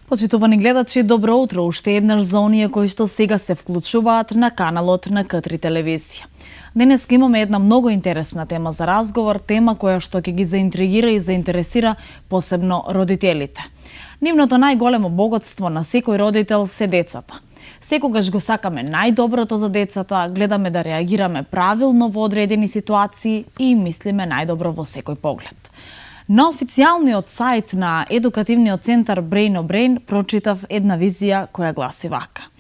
Почитувани гледачи, добро утро уште еднаш за оние кои што сега се вклучуваат на каналот на К3 телевизија. Денес имаме една многу интересна тема за разговор, тема која што ќе ги заинтригира и заинтересира посебно родителите. Нивното најголемо богатство на секој родител се децата. Секогаш го сакаме најдоброто за децата, гледаме да реагираме правилно во одредени ситуации и мислиме најдобро во секој поглед. На официјалниот сајт на едукативниот центар Brain on Brain прочитав една визија која гласи вака.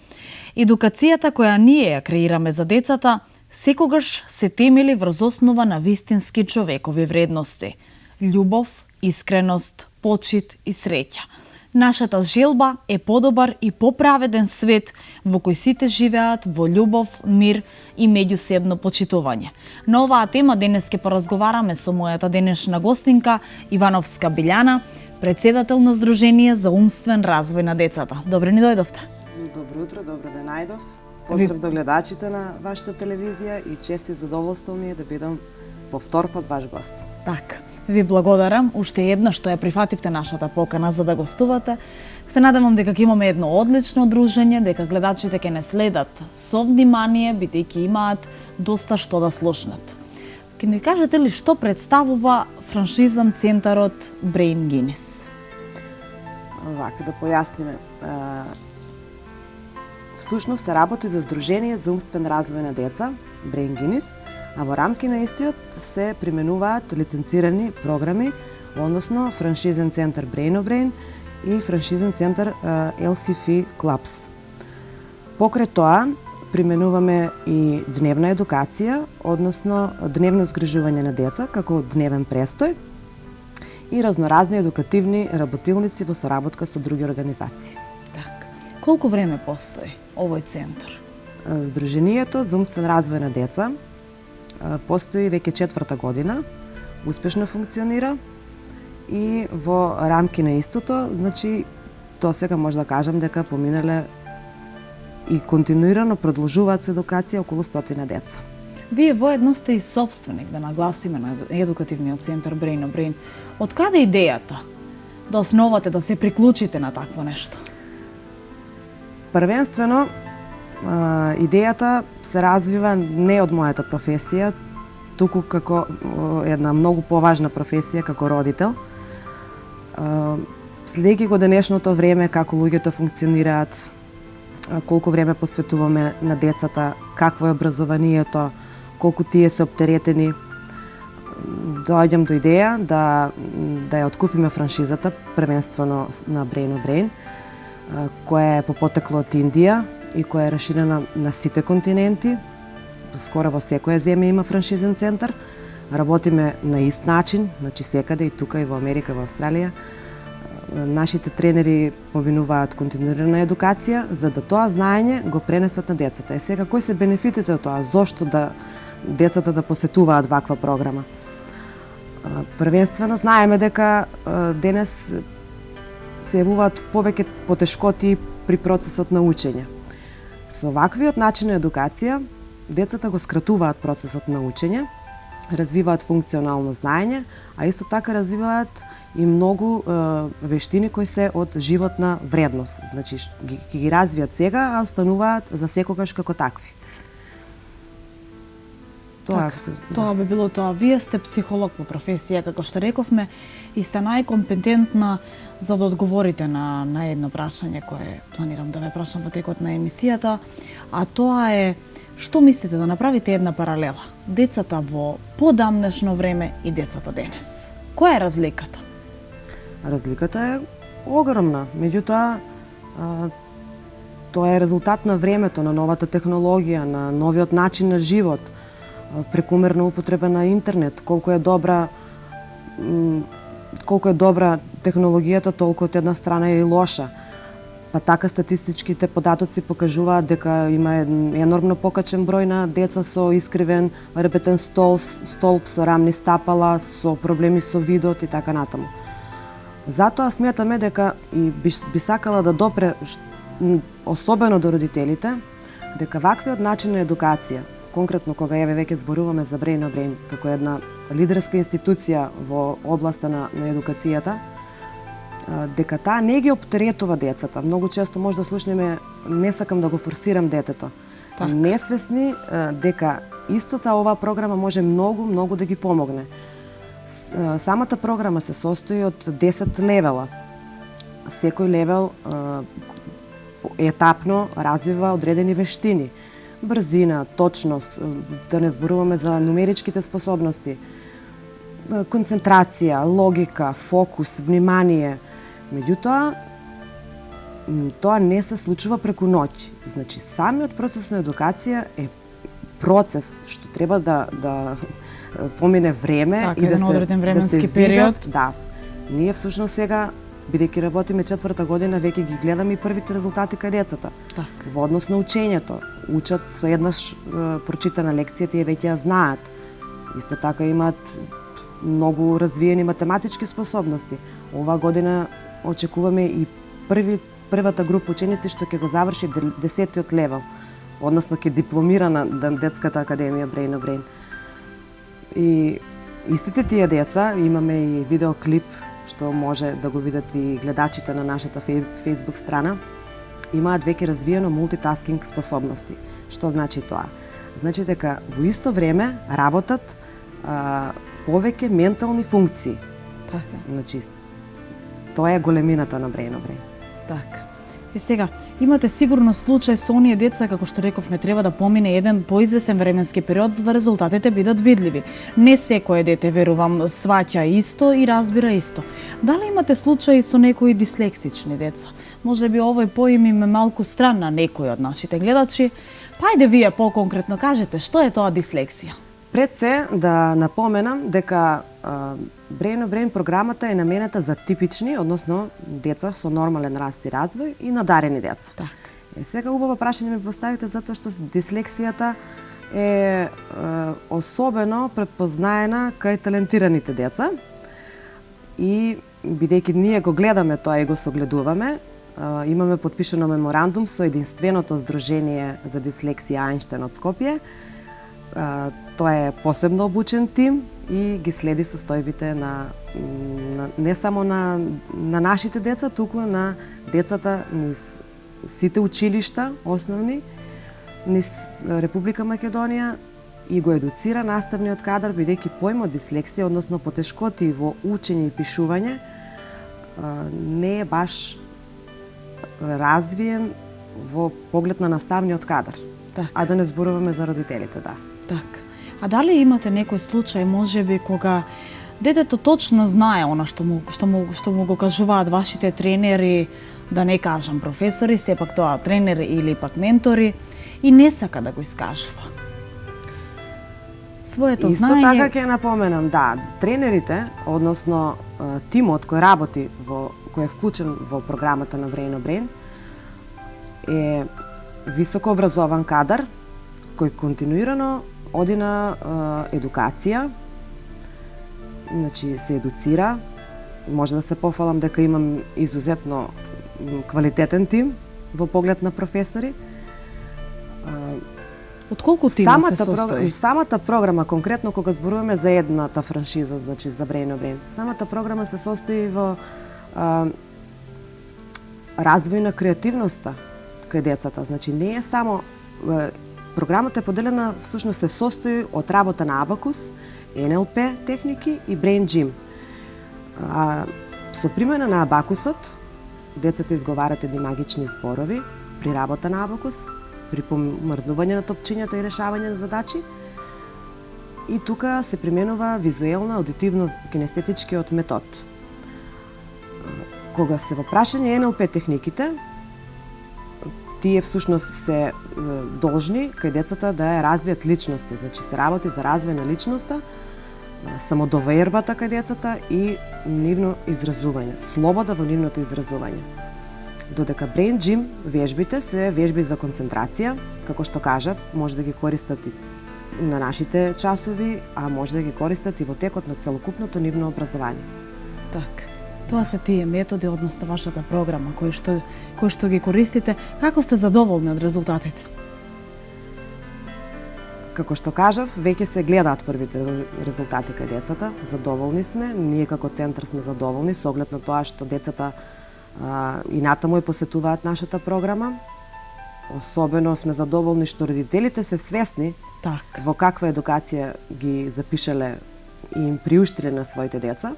Едукацијата која ние ја креираме за децата секогаш се темели врз основа на вистински човекови вредности: љубов, искреност, почит и среќа. Нашата желба е подобар и поправеден свет во кој сите живеат во љубов, мир и меѓусебно почитување. На оваа тема денес ќе поразговараме со мојата денешна гостинка Ивановска Билјана, председател на Сдружение за умствен развој на децата. Добре ни дојдовте. Добро утро, добро ве најдов. Поздрав до гледачите на вашата телевизија и чест и задоволство ми е да бидам по втор пат ваш гост. Така, ви благодарам уште еднаш што ја прифативте нашата покана за да гостувате. Се надевам дека ќе имаме едно одлично дружење, дека гледачите ќе не следат со внимание, бидејќи имаат доста што да слушнат. Ке ни кажете ли што представува франшизам центарот Brain Guinness? Вака да појасниме. Всушност се работи за Сдружение за умствен развој на деца, Brain Guinness, а во рамки на истиот се применуваат лиценцирани програми, односно франшизен центар Brain on Brain и франшизен центар LCF Clubs. Покрај тоа, применуваме и дневна едукација, односно дневно згрижување на деца како дневен престој и разноразни едукативни работилници во соработка со други организации. Така. Колку време постои овој центар? Сдруженијето за умствен развој на деца постои веќе 4-та година, успешно функционира и во рамки на истото, значи, до сега може да кажам дека поминале и континуирано продолжуваат со едукација околу 100 деца. Вие воедно сте и собственик, да нагласиме, на едукативниот центар Brain on Brain. Од каде идејата да основате, да се приклучите на такво нешто? Првенствено, идејата се развива не од мојата професија, туку како една многу поважна професија како родител. Следејќи го денешното време, како луѓето функционираат, колку време посветуваме на децата, какво е образованието, колку тие се оптеретени, доаѓам до идеја да ја откупиме франшизата, првенствено на Brain on Brain, која е по потекло од Индија и која е расширена на сите континенти. Скоро во секоја земја има франшизен центар. Работиме на ист начин, значи секаде, и тука, и во Америка, и во Австралија. Нашите тренери поминуваат континуирана едукација, за да тоа знаење го пренесат на децата. Е сега, кои се бенефитите од тоа? Зошто да децата да посетуваат ваква програма? Првенствено, знаеме дека денес се јавуваат повеќе потешкоти при процесот на учење. Со ваквиот начин на едукација, децата го скратуваат процесот на учење, развиваат функционално знаење, а исто така развиваат и многу вештини кои се од животна вредност. Значи, ги развијат сега, а остануваат за секогаш како такви. Тоа би било тоа. Вие сте психолог по професија, како што рековме, и сте најкомпетентна за да одговорите на едно прашање кое планирам да ве прашам во текот на емисијата, а тоа е: што мислите да направите една паралела? Децата во подамнешно време и децата денес. Која е разликата? Разликата е огромна. Меѓутоа, тоа е резултат на времето, на новата технологија, на новиот начин на живот, прекумерна употреба на интернет, колку е добра технологијата, толку од една страна е и лоша. Па така статистичките податоци покажуваат дека има енормно покачен број на деца со искривен репетен столб, со рамни стапала, со проблеми со видот и така натаму. Затоа сметаме дека и би сакала да допре особено до родителите дека ваквиот начин на едукација, конкретно кога еве веќе зборуваме за Brain on Brain како една лидерска институција во областа на едукацијата, дека таа не ги оптеретува децата. Многу често може да слушнеме не сакам да го форсирам детето. Така. Несвесни дека истата оваа програма може многу да ги помогне. Самата програма се состои од 10 левела. Секој левел етапно развива одредени вештини. Брзина, точност, да не зборуваме за нумеричките способности, концентрација, логика, фокус, внимание. Меѓутоа, тоа не се случува преку ноќ. Значи, самиот процес на едукација е процес што треба да помине време Така, и да еден одреден временски се период. видат. Да. Ние всушност сега, бидејќи работиме 4-та година, веќе ги гледаме и првите резултати кај децата. Така. Во однос на учењето. Учат со еднаш прочитана лекција, тие веќе ја знаат. Исто така имаат многу развиени математички способности. Оваа година очекуваме и првата група ученици што ќе го заврши 10-тиот левел, односно ќе дипломира на детската академија Brain on Brain. И истите тие деца, имаме и видеоклип што може да го видат и гледачите на нашата Facebook страна, имаат веќе развиено мултитаскинг способности. Што значи тоа? Значи дека во исто време работат повеќе ментални функции. Така. Значи, тоа е големината на Brain on Brain. Така. И сега, имате сигурно случај со оние деца, како што рековме, треба да помине еден поизвесен временски период за да резултатите бидат видливи. Не секое дете, верувам, сваќа исто и разбира исто. Дали имате случаи со некои дислексични деца? Може би овој поим им е малку стран на некои од нашите гледачи. Па ајде вие поконкретно кажете, што е тоа дислексија? Пред се да напоменам дека Brain on Brain програмата е наменета за типични, односно деца со нормален раст и развој и надарени деца. Така. Сега убаво прашање ми поставите затоа што дислексијата е особено предпознаена кај талентираните деца и бидејќи ние го гледаме тоа и го согледуваме, имаме подпишано меморандум со единственото здружение за дислексија Ајнштајн од Скопје. Тоа е посебно обучен тим и ги следи состојбите на не само на нашите деца, туку на децата низ сите училишта основни низ Република Македонија и го едуцира наставниот кадар, бидејќи поимот дислексија, односно потешкоти во учење и пишување, не е баш развиен во поглед на наставниот кадар. Така. А да не зборуваме за родителите, да. Така. А дали имате некој случај, можеби, кога детето точно знае она што му го кажуваат вашите тренери, да не кажам професори, сепак тоа тренери или пак ментори, и не сака да го искажува? Своето Исто знаење... така ќе напоменам, да, тренерите, односно тимот кој работи кој е вклучен во програмата на Brain on Brain, е високо образован кадар кој континуирано оди на едукација, значи се едуцира. Може да се пофалам дека имам изузетно квалитетен тим во поглед на професори. Од колку тима се состои? Самата програма, конкретно кога зборуваме за едната франшиза, значи за Brain on Brain, самата програма се состои во развој на креативноста кај децата. Значи не е само програмата е поделена, всушност се состои од работа на абакус, НЛП техники и Brain Gym. Со примена на абакусот, децата изговарат едни магични зборови при работа на абакус, при помрднување на топчињата и решавање на задачи. И тука се применува визуелно, аудитивно, кинестетичкиот метод. Кога се во прашање НЛП техниките, тие всушност се должни кај децата да ја развијат личноста, значи се работи за развој на личноста, самодовербата кај децата и нивно изразување, слобода во нивното изразување. Додека Brain Gym вежбите се вежби за концентрација, како што кажав, може да ги користат и на нашите часови, а може да ги користат и во текот на целокупното нивно образование. Така. Тоа се тие методи, односно вашата програма, кои што ги користите. Како сте задоволни од резултатите? Како што кажав, веќе се гледаат првите резултати кај децата. Задоволни сме, ние како центар сме задоволни со оглед на тоа што децата и натаму ја посетуваат нашата програма. Особено сме задоволни што родителите се свесни Така. во каква едукација ги запишале и им приуштиле на своите деца.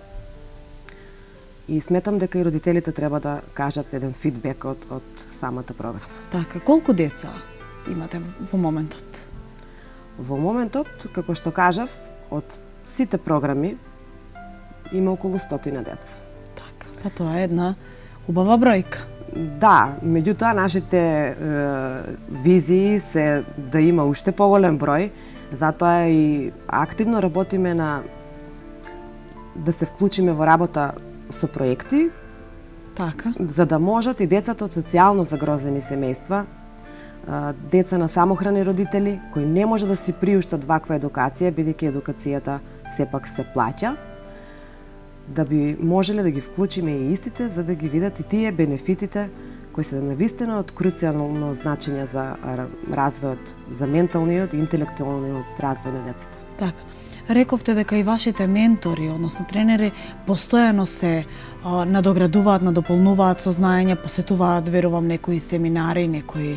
И сметам дека и родителите треба да кажат еден фидбек од самата програма. Така, колку деца имате во моментот? Во моментот, како што кажав, од сите програми има околу 100 деца. Така, па тоа е една убава бројка. Да, меѓутоа нашите визии се да има уште поголем број, затоа и активно работиме на да се вклучиме во работа со проекти, Така. за да можат и децата од социјално загрозени семејства, деца на самохрани родители, кои не може да си приуштат ваква едукација, бидејќи едукацијата сепак се плаќа, да би можеле да ги вклучиме и истите, за да ги видат и тие бенефитите кои се навистина од круцијално значење за развојот, за менталниот и интелектуалниот развој на децата. Така. Рековте дека и вашите ментори, односно тренери, постојано се надоградуваат, надополнуваат со знаење, посетуваат, верувам, некои семинари, некои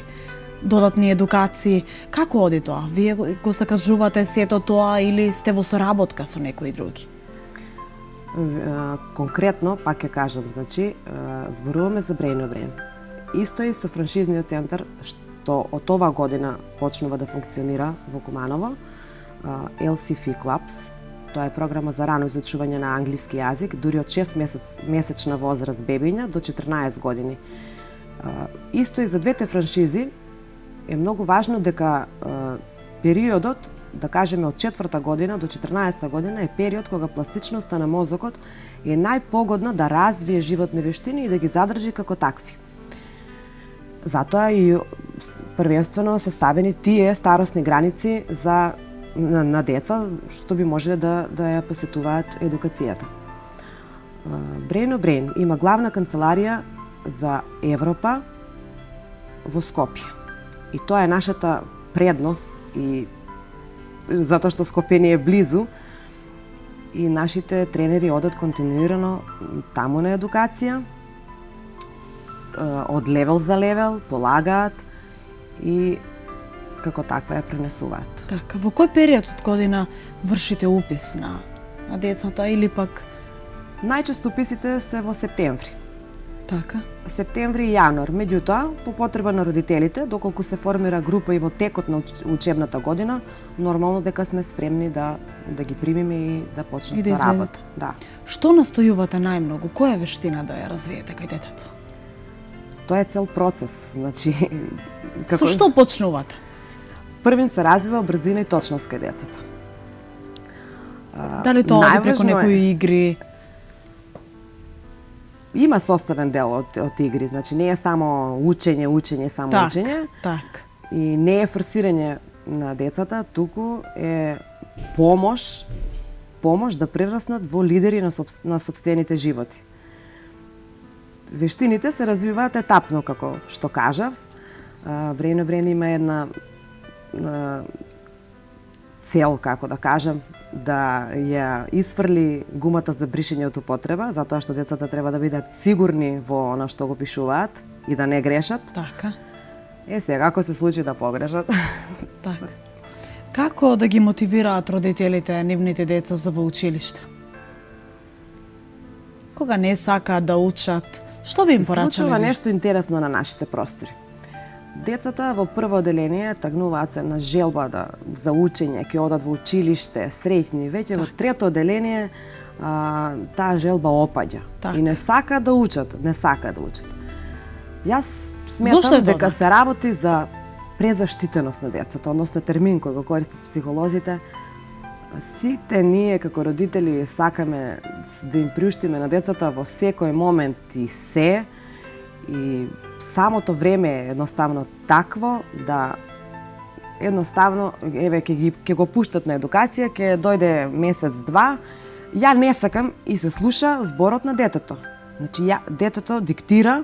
додатни едукации. Како оди тоа? Вие го закажувате сето тоа или сте во соработка со некои други? Конкретно, пак ќе кажам, значи, зборуваме за Brain of Brain. Исто и со франшизниот центар, што од оваа година почнува да функционира во Куманово, LCF Clubs. Тоа е програма за рано изучување на англиски јазик, дури од 6 месечна возраст бебиња до 14 години. Исто и за двете франшизи е многу важно дека периодот, да кажеме од 4-та година до 14-та година, е период кога пластичноста на мозокот е најпогодна да развие животни вештини и да ги задржи како такви. Затоа и првенствено се ставени тие старосни граници на деца што би можеле да ја посетуваат едукацијата. Brain of Brain има главна канцеларија за Европа во Скопје. И тоа е нашата предност и затоа што Скопје ни е близу и нашите тренери одат континуирано таму на едукација, од левел за левел, полагаат и како таква ја пренесуваат. Така, во кој период од година вршите упис на децата или пак? Најчесто уписите се во септември. Така. Септември и јануар. Меѓутоа, по потреба на родителите, доколку се формира група и во текот на учебната година, нормално дека сме спремни да ги примиме и да почнат да работа. Да. Што настојувате најмногу? Која вештина да ја развиете кај детето? Тоа е цел процес, значи Со што почнувате? Првин се развива брзина и точност кај децата. Дали тоа оди преку некои игри? Има составен дел од игри, значи не е само учење, учење. Так. И не е форсирање на децата, туку е помош да прераснат во лидери на сопствените животи. Вештините се развиваат етапно, како што кажав. Brain of Brain има една цел, како да кажам, да ја isfrли гумата за бришење од употреба, затоа што децата треба да бидат сигурни во она што го пишуваат и да не грешат. Така. Сега, ако се случи да погрешат. Така. Како да ги мотивираат родителите нивните деца за во училиште? Кога не сакаат да учат, што би им порачале? Се случува нешто интересно на нашите простори. Децата во прво оделение тргнуваат со една желба за учење, ќе одат во училиште, среќни. Веќе во трето оделение таа желба опаѓа. И не сакаат да учат, Јас сметам дека се работи за презаштитеност на децата, односно термин кој го користат психолозите. Сите ние како родители сакаме да им приуштиме на децата во секој момент и самото време е едноставно такво да едноставно ќе го пуштат на едукација, ќе дојде месец-два, ја не сакам и се слуша зборот на детето. Значи детето диктира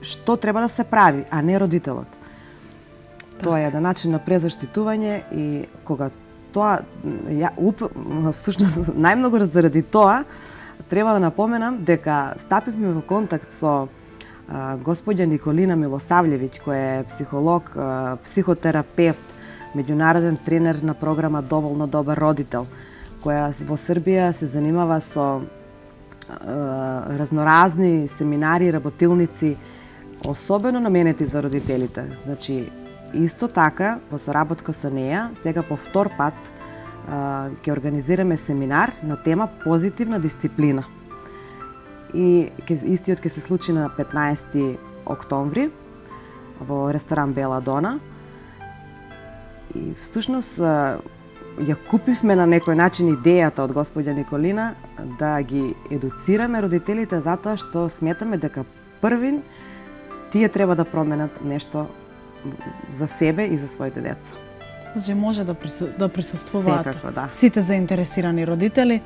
што треба да се прави, а не родителот. Тоа е еден начин на презаштитување и кога тоа всушност најмногу заради тоа треба да напоменам дека стапивме во контакт со господја Николина Милосављевиќ, која е психолог, психотерапевт, меѓународен тренер на програма Доволно добар родител, која во Србија се занимава со разноразни семинари, работилници, особено наменети за родителите. Значи, исто така, во соработка со неја, сега по втор пат ќе организираме семинар на тема позитивна дисциплина. И истиот ќе се случи на 15 октомври во ресторан Бела Дона. И всушност ја купивме на некој начин идејата од господја Николина да ги едуцираме родителите затоа што сметаме дека првин тие треба да променат нешто за себе и за своите деца. Значи може да присуствуваат Секако, да. Сите заинтересирани родители.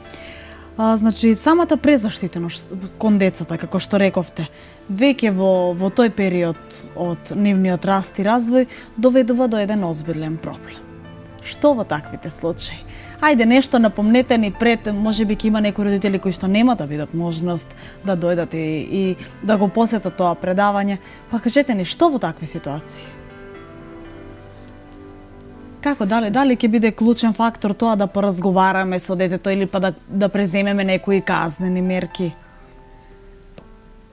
Значи самата презаштитеност кон децата, како што рековте, веќе во тој период од нивниот раст и развој доведува до еден озбилен проблем. Што во таквите случаи? Ајде, нешто напомнете ни пред, можеби ќе има некои родители кои што нема да бидат можност да дојдат и да го посетат тоа предавање. Па кажете ни, што во такви ситуации? Како, дали ќе биде клучен фактор тоа да поразговараме со детето или па да преземеме некои казнени мерки?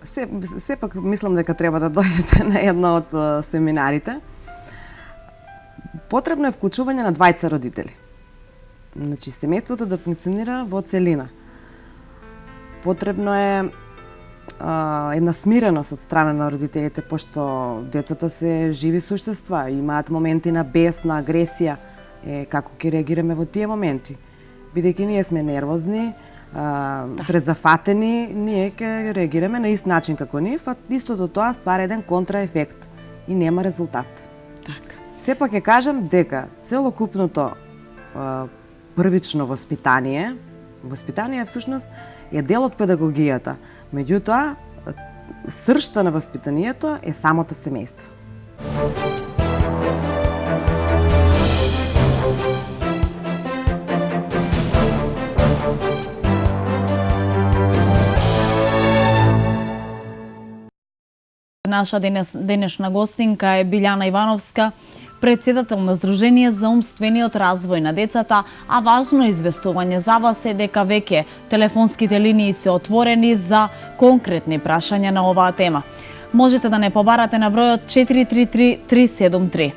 Сепак мислам дека треба да дојдете на едно од семинарите. Потребно е вклучување на двајца родители. Значи, семејството да функционира во целина. Потребно е една смиреност од страна на родителите, пошто децата се живи суштества, имаат моменти на бес, на агресија. Како ќе реагираме во тие моменти? Бидејќи ние сме нервозни, презафатени, ние ќе реагираме на ист начин како нив, а истото тоа ствара еден контраефект и нема резултат. Така. Сепак ќе кажам дека целокупното првично воспитание всушност е дел од педагогијата. Меѓутоа, сршта на воспитанието е самото семејство. Наша денешна гостинка е Билјана Ивановска, председател на Сдружение за умствениот развој на децата, а важно известување за вас е дека веќе телефонските линии се отворени за конкретни прашања на оваа тема. Можете да не побарате на бројот 433-373.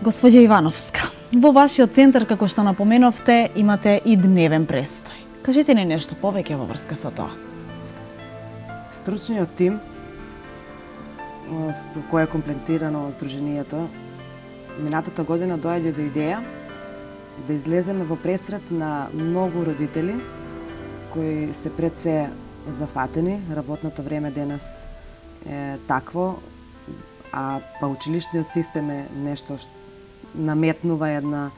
Господја Ивановска, во вашиот центар, како што напоменовте, имате и дневен престој. Кажете ни нешто повеќе во врска со тоа. Стручниот тим со кој е комплетирано Сдруженијето, минатата година доаѓа до идеја да излеземе во пресрет на многу родители кои се пред се зафатени. Работното време денес е такво, а па училишниот систем е нешто што наметнува една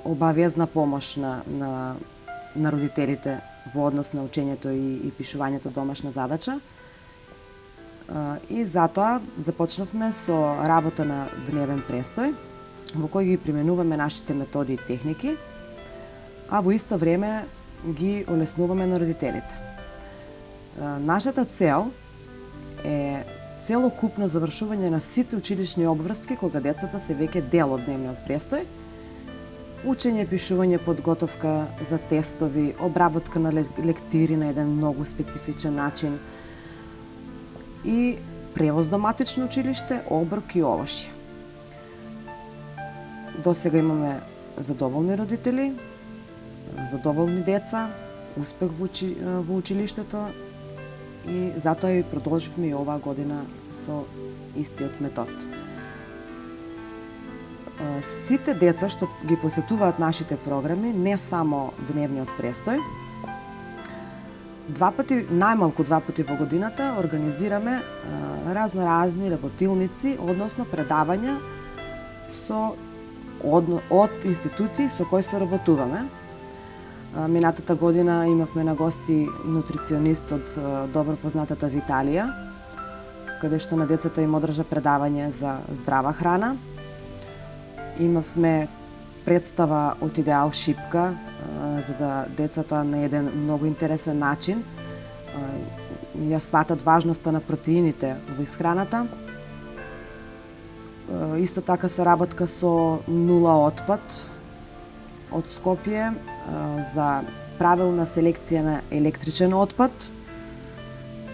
обавезна помош на родителите во однос на учењето и пишувањето домашна задача. И затоа започнавме со работа на дневен престој, во кој ги применуваме нашите методи и техники, а во исто време ги олеснуваме на родителите. Нашата цел е целокупно завршување на сите училишни обврски кога децата се веќе дел од дневниот престој, учење, пишување, подготовка за тестови, обработка на лектири на еден многу специфичен начин, и превоз до матично училиште, оброк и овошје. До сега имаме задоволни родители, задоволни деца, успех во училиштето и затоа и продолживме и оваа година со истиот метод. Сите деца што ги посетуваат нашите програми, не само дневниот престој, најмалку два пати во годината организираме разноразни работилници, односно предавања од институции со кои соработуваме. Минатата година имавме на гости нутриционист од добро познатата Виталија, каде што на децата им одржа предавање за здрава храна. Имавме представа од Идеал Шипка, за да децата на еден многу интересен начин ја сватат важноста на протеините во исхраната. Исто така соработка со Нула отпад од Скопје за правилна селекција на електричен отпад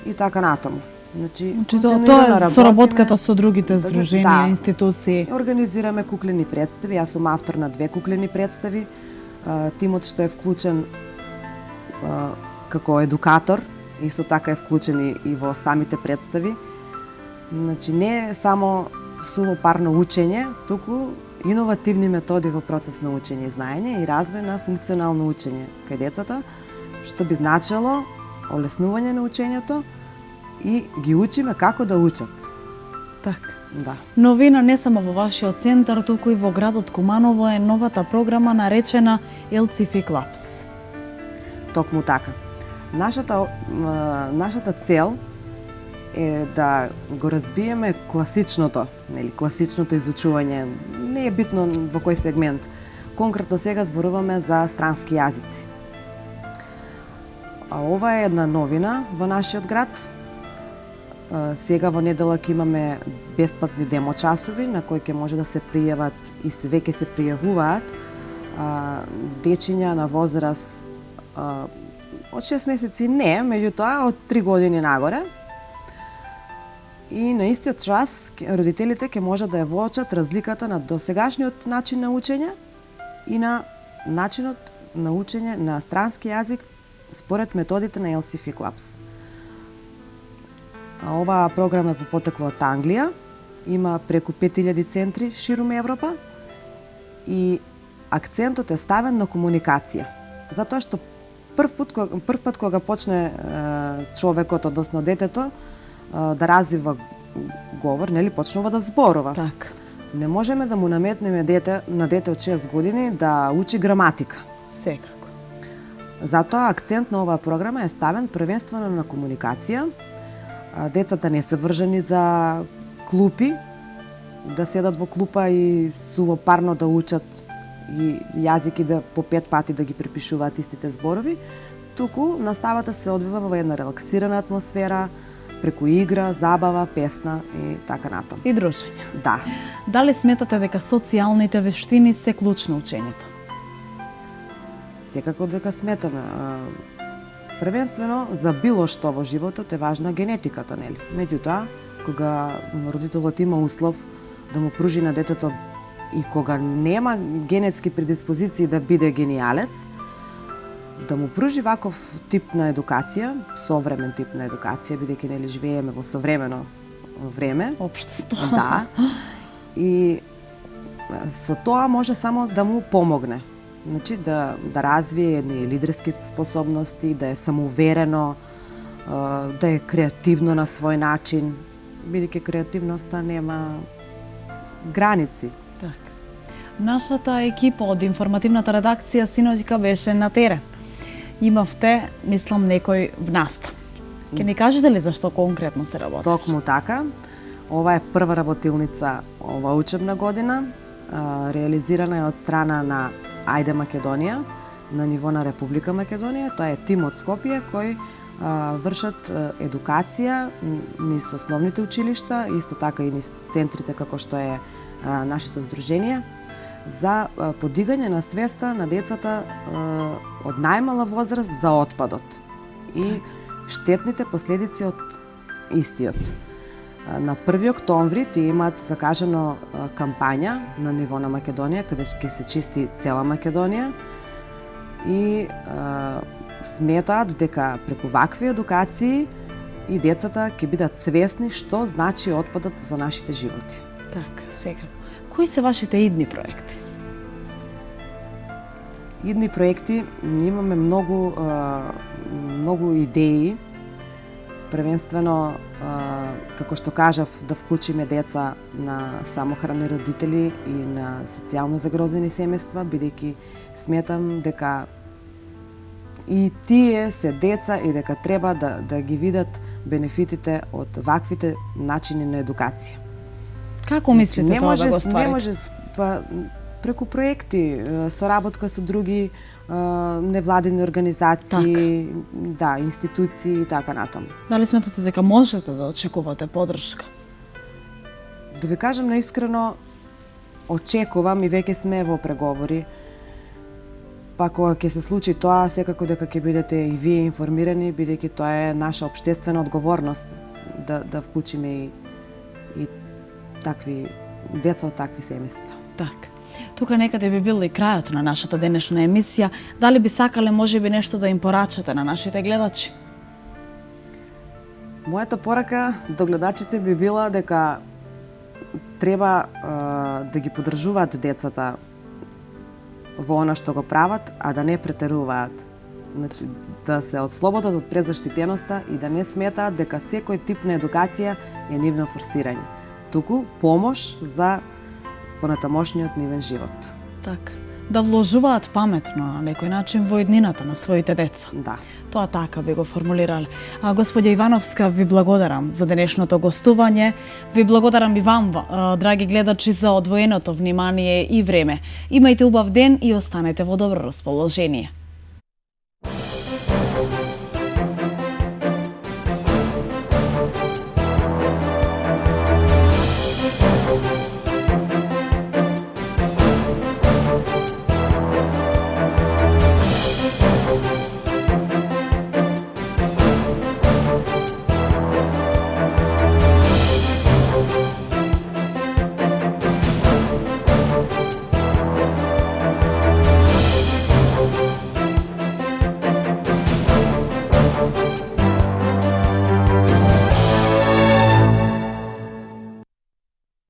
и така натаму. Значи тоа е соработката со другите здруженија, институции. Организираме куклени представи, јас сум автор на 2 куклени представи. Тимот што е вклучен како едукатор, исто така е вклучен и во самите представи. Значи не е само сувопарно учење, туку иновативни методи во процес на учење и знаење и развој на функционално учење кај децата, што би значило олеснување на учењето и ги учиме како да учат. Така. Да. Новина не само во вашиот центар, туку и во градот Куманово е новата програма наречена LCF Clubs. Токму така. Нашата цел е да го разбиеме класичното, класичното изучување. Не е битно во кој сегмент. Конкретно сега зборуваме за странски јазици. А ова е една новина во нашиот град. Сега во неделак имаме бесплатни демо часови на кои ќе може да се пријават и веќе се пријавуваат дечиња на возраст од 6 месеци не, меѓутоа од 3 години нагоре. И на истиот час родителите ќе можат да ја воочат разликата на досегашниот начин на учење и на начинот на учење на странски јазик според методите на LCF Clubs. Оваа програма е по потекло од Англија, има преку 5000 центри ширум Европа и акцентот е ставен на комуникација. Затоа што прв пат кога почне човекот, односно детето, да развива говор, почнува да зборува. Така. Не можеме да му наметнеме на дете од 6 години да учи граматика. Секако. Затоа акцент на оваа програма е ставен првенствено на комуникација. Децата не се вржени за клупи, да седат во клупа и сувопарно да учат и јазики да по 5 пати да ги препишуваат истите зборови, туку наставата се одвива во една релаксирана атмосфера, преку игра, забава, песна и така натаму. И дружење. Да. Дали сметате дека социјалните вештини се клуч на учењето? Секако дека сметаме. Првенствено, за било што во животот е важна генетиката, нели? Меѓутоа, кога родителот има услов да му пружи на детето и кога нема генетски предиспозиции да биде гениалец, да му пружи ваков тип на едукација, современ тип на едукација, бидејќи нели живееме во современо време, општество. Да. И со тоа може само да му помогне. Значи да развие едни лидерски способности, да е самоуверено, да е креативно на свој начин, бидејќи креативноста нема граници. Така. Нашата екипа од информативната редакција синоќка беше на терен. Имавте, мислам, некој внастан. Ке ни кажете ли зашто конкретно се работеше? Токму така. Ова е прва работилница ова учебна година. Реализирана е од страна на Ајде Македонија, на ниво на Република Македонија. Тоа е тим од Скопје кој вршат едукација низ основните училишта, исто така и низ центрите како што е нашето здружение, за подигање на свеста на децата од најмала возраст за отпадот и штетните последици од истиот. На 1 октомври ти имаат закажано кампања на ниво на Македонија, каде ќе се чисти цела Македонија и сметаат дека преку вакви едукации и децата ќе бидат свесни што значи отпадот за нашите животи. Така, секако. Кои се вашите идни проекти? Идни проекти, имаме многу идеи. Првенствено, како што кажав, да вклучиме деца на самохрани родители и на социјално загрозени семејства, бидејќи сметам дека и тие се деца и дека треба да ги видат бенефитите од ваквите начини на едукација. Како мислите тоа да го Не остварите? може преку проекти, соработка со други невладини организации, да, институции и така натаму. Дали сметате дека можете да очекувате поддршка? Да ви кажам наискрено, очекувам и веќе сме во преговори. Па кога ќе се случи тоа, секако дека ќе бидете и вие информирани, бидејќи тоа е наша општествена одговорност да вклучиме и такви деца од такви семејства. Така. Тука некаде би бил и крајот на нашата денешна емисија. Дали би сакале можеби нешто да им порачате на нашите гледачи? Мојата порака до гледачите би била дека треба да ги поддржуваат децата во она што го прават, а да не претеруваат. Значи, да се отслободат од презаштитеноста и да не сметаат дека секој тип на едукација е нивно форсирање. Туку помош за понатамошниот нивен живот. Така. Да вложуваат паметно на некој начин во иднината на своите деца. Да. Тоа така би го формулирале. Господја Ивановска, ви благодарам за денешното гостување. Ви благодарам и вам, драги гледачи, за одвоеното внимание и време. Имајте убав ден и останете во добро расположение.